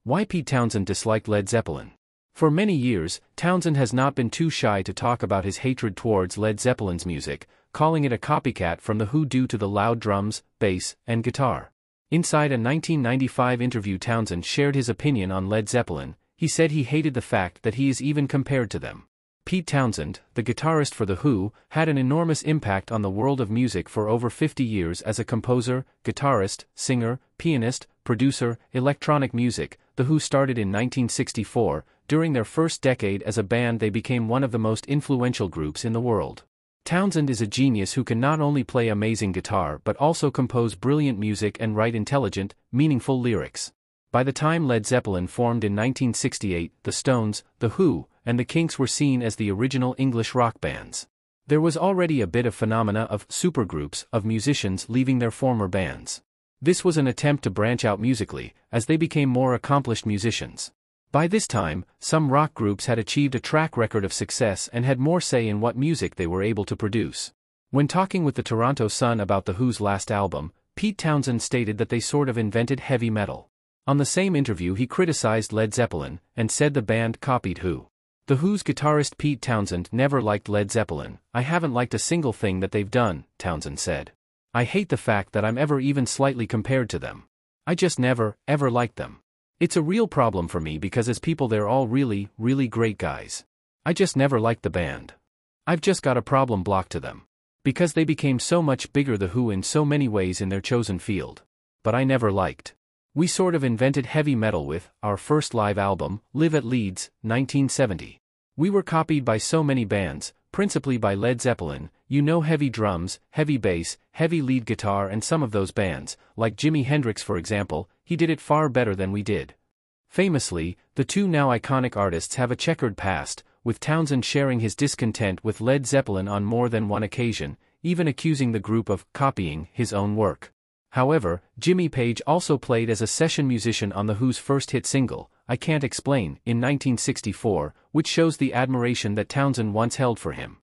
Why Pete Townshend disliked Led Zeppelin. For many years, Townshend has not been too shy to talk about his hatred towards Led Zeppelin's music, calling it a copycat from The Who due to the loud drums, bass, and guitar. Inside a 1995 interview, Townshend shared his opinion on Led Zeppelin. He said he hated the fact that he is even compared to them. Pete Townshend, the guitarist for The Who, had an enormous impact on the world of music for over 50 years as a composer, guitarist, singer, pianist, producer, electronic music. The Who started in 1964. During their first decade as a band, they became one of the most influential groups in the world. Townshend is a genius who can not only play amazing guitar but also compose brilliant music and write intelligent, meaningful lyrics. By the time Led Zeppelin formed in 1968, the Stones, The Who, and the Kinks were seen as the original English rock bands. There was already a bit of phenomena of supergroups of musicians leaving their former bands. This was an attempt to branch out musically, as they became more accomplished musicians. By this time, some rock groups had achieved a track record of success and had more say in what music they were able to produce. When talking with the Toronto Sun about The Who's last album, Pete Townshend stated that they sort of invented heavy metal. On the same interview, he criticized Led Zeppelin and said the band copied Who. The Who's guitarist Pete Townshend never liked Led Zeppelin. "I haven't liked a single thing that they've done," Townshend said. "I hate the fact that I'm ever even slightly compared to them. I just never, ever liked them. It's a real problem for me because as people they're all really, really great guys. I just never liked the band. I've just got a problem block to them. Because they became so much bigger The Who in so many ways in their chosen field. But I never liked. We sort of invented heavy metal with our first live album, Live at Leeds, 1970. We were copied by so many bands, principally by Led Zeppelin, heavy drums, heavy bass, heavy lead guitar, and some of those bands, like Jimi Hendrix for example, he did it far better than we did." Famously, the two now iconic artists have a checkered past, with Townshend sharing his discontent with Led Zeppelin on more than one occasion, even accusing the group of copying his own work. However, Jimmy Page also played as a session musician on The Who's first hit single, I Can't Explain, in 1964, which shows the admiration that Townshend once held for him.